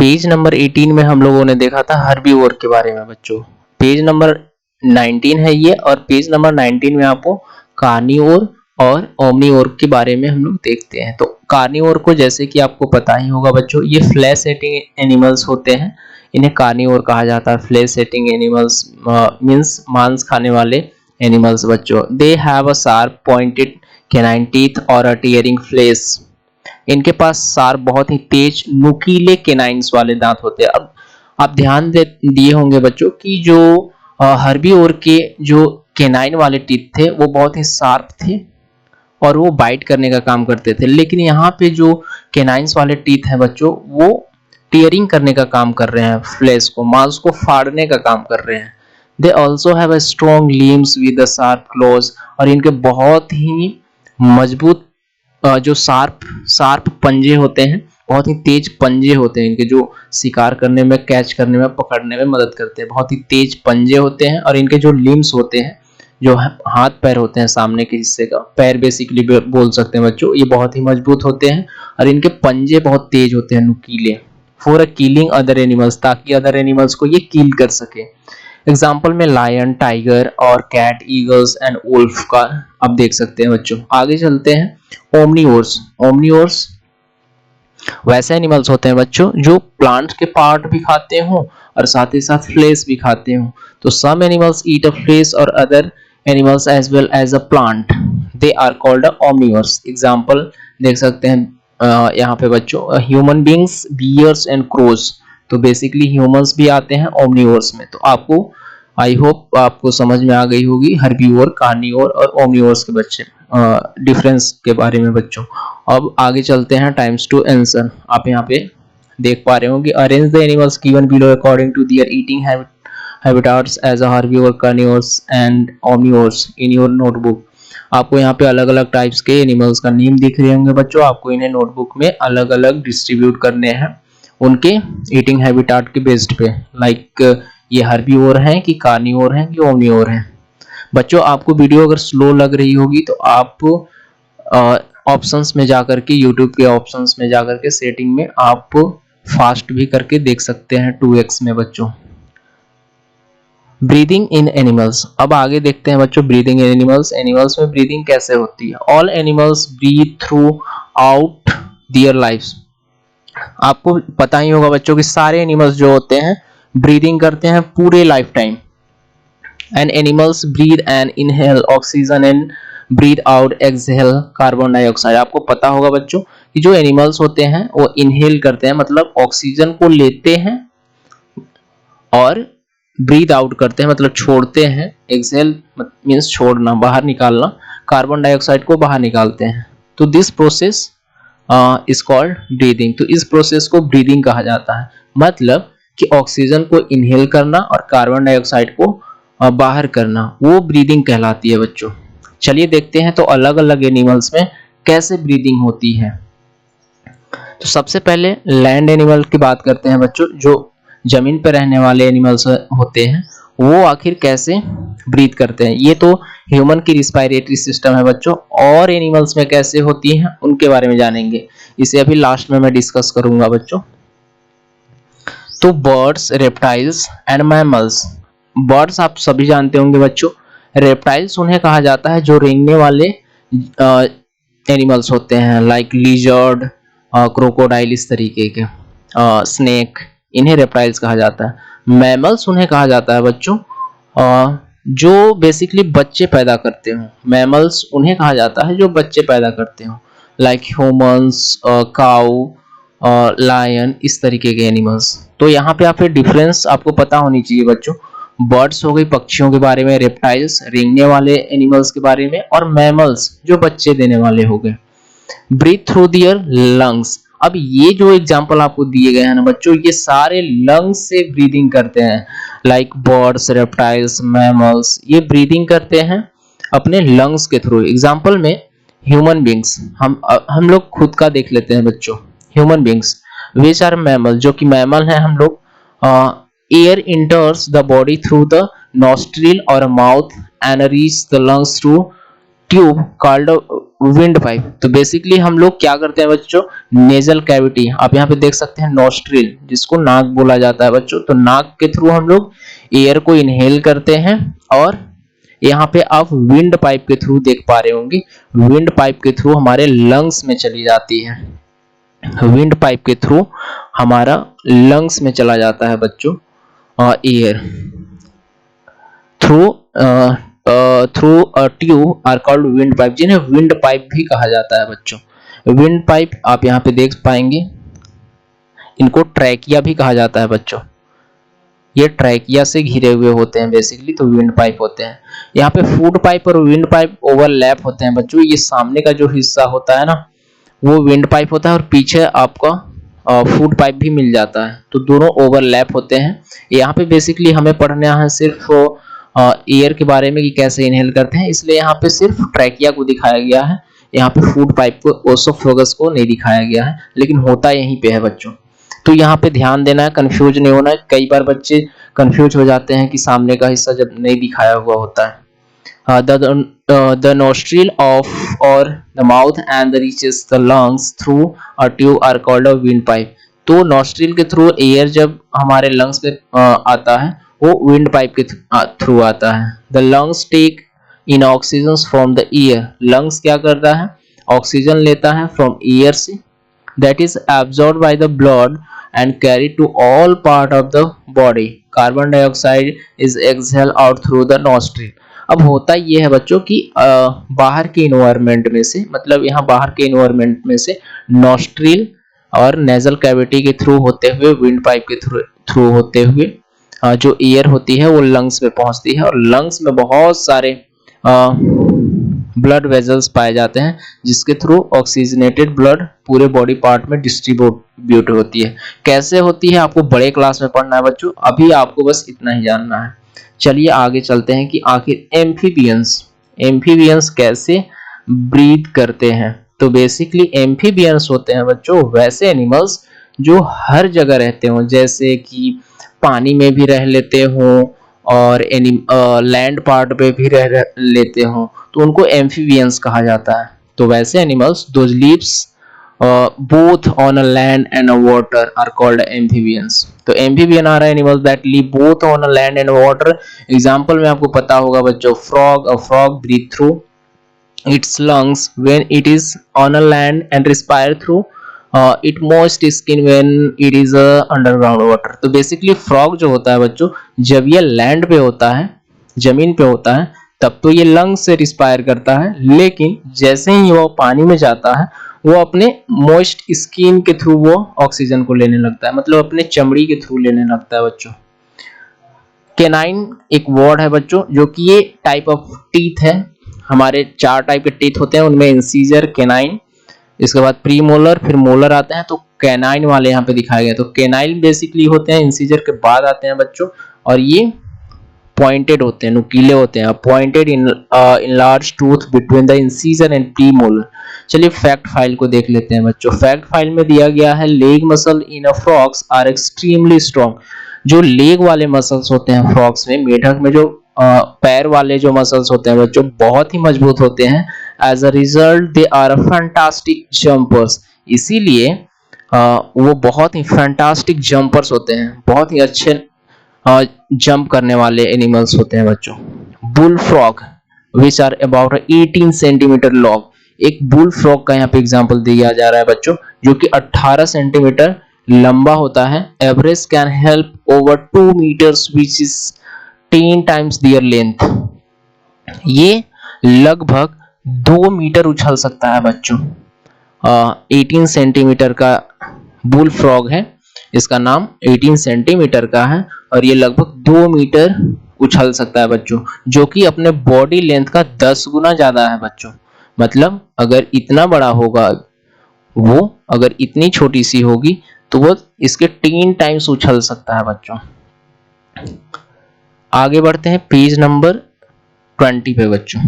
Page number 18 में हम लोगों ने देखा था हर्बीवोर के बारे में बच्चों। पेज नंबर 19 है ये, और पेज नंबर 19 में आपको कार्निवोर और ओमनीवोर के बारे में हम लोग देखते हैं। तो कार्निवोर को जैसे कि आपको पता ही होगा बच्चों, ये फ्लैश ईटिंग एनिमल्स होते हैं, इन्हें कार्निवोर कहा जाता है। फ्लैश ईटिंग एनिमल्स मींस मांस खाने वाले एनिमल्स बच्चों। They have a sharp pointed canine teeth और अ टीयरिंग फ्लेश। इनके पास शार्प बहुत ही तेज नुकीले केनाइन्स वाले दांत होते हैं। अब आप ध्यान दिए होंगे बच्चों कि जो हर्बीवोर के जो केनाइन वाले टीथ थे वो बहुत ही शार्प थे और वो बाइट करने का काम करते थे, लेकिन यहाँ पे जो केनाइन्स वाले टीथ हैं बच्चों वो टीयरिंग करने का काम कर रहे हैं, फ्लेश को, मांस को फाड़ने का काम कर रहे हैं। They also have a strong limbs with a sharp clause, और इनके बहुत ही मजबूत जो शार्प शार्प पंजे होते हैं, बहुत ही तेज पंजे होते हैं इनके, जो शिकार करने में, कैच करने में, पकड़ने में मदद करते हैं। बहुत ही तेज पंजे होते हैं, और इनके जो लिम्स होते हैं, जो हाथ पैर होते हैं सामने के हिस्से का, पैर बेसिकली बोल सकते हैं बच्चों, ये बहुत ही मजबूत होते हैं और इनके पंजे बहुत तेज होते हैं, नुकीले। For a killing other animals, ताकि अदर एनिमल्स को ये किल कर सके। एग्जाम्पल में लायन, टाइगर और कैट, ईगल्स एंड वुल्फ का आप देख सकते हैं बच्चों। आगे चलते हैं ओमनीवोर्स। ओमनीवोर्स वैसे एनिमल्स होते हैं बच्चों जो प्लांट्स के पार्ट भी खाते हो और साथ ही साथ फ्लेश भी खाते हो। तो some animals eat a flesh और other animals as well as a plant, they are called omnivores. Example देख सकते हैं यहाँ पे बच्चों, human beings, bears and crows. तो बेसिकली ह्यूमंस भी आते हैं ओमनीवोर्स में। तो आपको आई होप आपको समझ में आ गई होगी हर्बीवोर, कार्निवोर और ओमनीवोर्स के बच्चे डिफरेंस के बारे में बच्चों। अब आगे चलते हैं टाइम्स टू आंसर। आप यहाँ पे देख पा रहे हो कि arrange the animals given below according to their eating habitats as a herbivore, carnivores and omnivores in your notebook. आपको यहाँ पे अलग अलग टाइप्स के एनिमल्स का नेम दिख रहे होंगे बच्चों। आपको इन्हें नोटबुक में अलग अलग डिस्ट्रीब्यूट करने हैं उनके ईटिंग हैबिटाट के बेस्ड पे, लाइक ये हर्बीवोर हैं कि कार्निवोर हैं कि ओमनीवोर हैं। बच्चों आपको वीडियो अगर स्लो लग रही होगी तो आप ऑप्शंस में जाकर के, यूट्यूब के ऑप्शंस में जाकर के सेटिंग में आप फास्ट भी करके देख सकते हैं 2x में बच्चों। Breathing in animals. अब आगे देखते हैं बच्चों ब्रीदिंग इन एनिमल्स। एनिमल्स में ब्रीदिंग कैसे होती है। All animals breathe throughout their lifes. आपको पता ही होगा बच्चों कि सारे एनिमल्स जो होते हैं ब्रीदिंग करते हैं पूरे life time. And animals breathe and inhale oxygen and breathe out exhale carbon dioxide. आपको पता होगा बच्चों कि जो एनिमल्स होते हैं वो इनहेल करते हैं, मतलब ऑक्सीजन को लेते हैं, और ब्रीथ आउट करते हैं मतलब छोड़ते हैं। एक्सहेल मींस छोड़ना, बाहर निकालना, कार्बन डाइऑक्साइड को बाहर निकालते हैं। तो this process is called breathing. तो इस प्रोसेस को ब्रीदिंग कहा जाता है, मतलब कि ऑक्सीजन को इनहेल करना और कार्बन डाइऑक्साइड को बाहर करना, वो ब्रीदिंग कहलाती है बच्चों। चलिए देखते हैं तो अलग अलग एनिमल्स में कैसे ब्रीदिंग होती है। तो सबसे पहले लैंड एनिमल की बात करते हैं बच्चों। जो जमीन पर रहने वाले एनिमल्स होते हैं वो आखिर कैसे ब्रीथ करते हैं। ये तो ह्यूमन की रिस्पायरेटरी सिस्टम है बच्चों, और एनिमल्स में कैसे होती हैं उनके बारे में जानेंगे। इसे अभी लास्ट में मैं डिस्कस करूंगा बच्चों। तो birds, reptiles and mammals. Birds आप सभी जानते होंगे बच्चों। रेप्टाइल्स उन्हें कहा जाता है जो रेंगने वाले एनिमल्स होते हैं, लाइक लिजर्ड, क्रोकोडाइल, इस तरीके के, स्नेक, इन्हें रेप्टाइल्स कहा जाता है। मैमल्स उन्हें कहा जाता है बच्चों जो बेसिकली बच्चे पैदा करते हो। मैमल्स उन्हें कहा जाता है जो बच्चे पैदा करते हो, लाइक ह्यूमंस, काऊ, लायन, इस तरीके के एनिमल्स। तो यहाँ पे आप डिफरेंस आपको पता होनी चाहिए बच्चों। बर्ड्स हो गई पक्षियों के बारे में, रेप्टाइल्स रेंगने वाले एनिमल्स के बारे में, और मैमल्स जो बच्चे देने वाले हो गए। Breathe through their lungs. अब ये जो एग्जांपल आपको दिए गए हैं ना बच्चों, ये सारे लंग्स से ब्रीदिंग करते हैं, लाइक बर्ड्स, रेप्टाइल्स, मैमल्स, ये ब्रीदिंग करते हैं अपने लंग्स के थ्रू। एग्जांपल में ह्यूमन बींग्स, हम लोग खुद का देख लेते हैं बच्चों। Human beings which are mammal, जो कि मैमल हैं हम लोग। Air enters the body through the nostril और mouth and reach the lungs through tube called windpipe. तो बेसिकली हम लोग क्या करते हैं बच्चों, नेजल कैविटी, आप यहाँ पे देख सकते हैं नॉस्ट्रिल, जिसको नाक बोला जाता है बच्चों। तो नाक के थ्रू हम लोग एयर को इनहेल करते हैं, और यहाँ पे आप विंड पाइप के थ्रू देख पा रहे होंगे, विंड पाइप के थ्रू हमारे लंग्स में चली जाती है। विंड पाइप के थ्रू हमारा लंग्स में चला जाता है बच्चों air through through a tube are called windpipe, जिन्हें विंड पाइप भी कहा जाता है बच्चों। विंड पाइप आप यहाँ पे देख पाएंगे, इनको ट्रैकिया भी कहा जाता है बच्चों। ये ट्रैकिया से घिरे हुए होते हैं बेसिकली, तो विंड पाइप होते हैं। यहाँ पे फूड पाइप और विंड पाइप ओवरलैप होते हैं बच्चों। ये सामने का जो हिस्सा होता है ना, वो विंड पाइप होता है, और पीछे आपका फूड पाइप भी मिल जाता है, तो दोनों ओवरलैप होते हैं। यहाँ पे बेसिकली हमें पढ़ना है सिर्फ एयर के बारे में कि कैसे इनहेल करते हैं, इसलिए यहाँ पे सिर्फ ट्रैकिया को दिखाया गया है। यहाँ पे फूड पाइप को, ओसोफेगस को नहीं दिखाया गया है, लेकिन होता यहीं पे है बच्चों। तो यहाँ पे ध्यान देना है, कंफ्यूज नहीं होना है। कई बार बच्चे कंफ्यूज हो जाते हैं कि सामने का हिस्सा जब नहीं दिखाया हुआ होता है। The nostril of or the mouth and the reaches the lungs through a tube are called a windpipe। तो नॉस्ट्रिल के थ्रू एयर जब हमारे लंग्स पे आता है, वो विंड पाइप के थ्रू आता है। The lungs take in oxygen from the air। Lungs क्या करता है, ऑक्सीजन लेता है फ्रॉम एयर से, that is absorbed by the blood and carried to all part of the body। Carbon dioxide is exhaled out through the nostril। अब होता ये है बच्चों कि बाहर के इन्वायरमेंट में से, मतलब यहाँ बाहर के इन्वायरमेंट में से नॉस्ट्रिल और नेजल कैविटी के थ्रू होते हुए, विंड पाइप के थ्रू होते हुए जो एयर होती है वो लंग्स में पहुंचती है, और लंग्स में बहुत सारे ब्लड वेजल्स पाए जाते हैं, जिसके थ्रू ऑक्सीजनेटेड ब्लड पूरे बॉडी पार्ट में डिस्ट्रीब्यूट होती है। कैसे होती है आपको बड़े क्लास में पढ़ना है बच्चों, अभी आपको बस इतना ही जानना है। चलिए आगे चलते हैं कि आखिर एम्फीबियंस कैसे ब्रीथ करते हैं। तो बेसिकली एम्फीबियंस होते हैं बच्चों वैसे एनिमल्स जो हर जगह रहते हो, जैसे कि पानी में भी रह लेते हो और लैंड पार्ट पे भी रह लेते हो, तो उनको एम्फीबियंस कहा जाता है। तो वैसे animals those lives both on a land and a water are called amphibians। तो amphibian are animals that live both on a land and water। Example में आपको पता होगा बच्चों, frog, a frog breathe through its lungs when it is on a land and respire through its moist skin when it is underground water। तो basically frog जो होता है बच्चों, जब ये लैंड पे होता है, जमीन पे होता है, तब तो ये लंग्स से रिस्पायर करता है, लेकिन जैसे ही वो पानी में जाता है, वो अपने मॉइस्ट स्किन के थ्रू वो ऑक्सीजन को लेने लगता है, मतलब अपने चमड़ी के थ्रू लेने लगता है बच्चों। केनाइन एक वर्ड है बच्चों, जो कि ये टाइप ऑफ टीथ है। हमारे 4 टाइप के टीथ होते हैं, उनमें इंसीजर, केनाइन, इसके बाद प्री मोलर, फिर मोलर आते हैं। तो केनाइन वाले यहाँ पे दिखाए गए। तो केनाइन बेसिकली होते हैं, इंसीजर के बाद आते हैं बच्चों, और ये पॉइंटेड होते हैं, नुकीले होते हैं। Pointed in large tooth between the incisor and pre molar. चलिए फैक्ट फाइल को देख लेते हैं बच्चों। फैक्ट फाइल में दिया गया है, leg muscle in a frogs are extremely strong. जो लेग वाले मसल्स होते हैं फ्रॉग्स में, मेढक में जो पैर वाले जो मसल्स होते हैं बच्चों, बहुत ही मजबूत होते हैं। As a result they are fantastic jumpers. इसीलिए वो बहुत ही फैंटास्टिक जंपर्स होते हैं, बहुत ही अच्छे जंप करने वाले एनिमल्स होते हैं बच्चों। Bullfrog which are about 18 centimetre long. एक बुल फ्रॉग का यहाँ पे एग्जांपल दिया जा रहा है बच्चों, जो कि 18 सेंटीमीटर लंबा होता है। Average can help over 2 metres which is 10 times their length. ये लगभग 2 मीटर उछल सकता है बच्चों। 18 सेंटीमीटर का बुल फ्रॉग है, इसका नाम 18 सेंटीमीटर का है, और ये लगभग 2 मीटर उछल सकता है बच्चों, जो कि अपने बॉडी लेंथ का 10 गुना ज्यादा है बच्चों। मतलब अगर इतना बड़ा होगा वो, अगर इतनी छोटी सी होगी तो वो इसके 3 टाइम्स उछल सकता है बच्चों। आगे बढ़ते हैं पेज नंबर 20 पे बच्चों।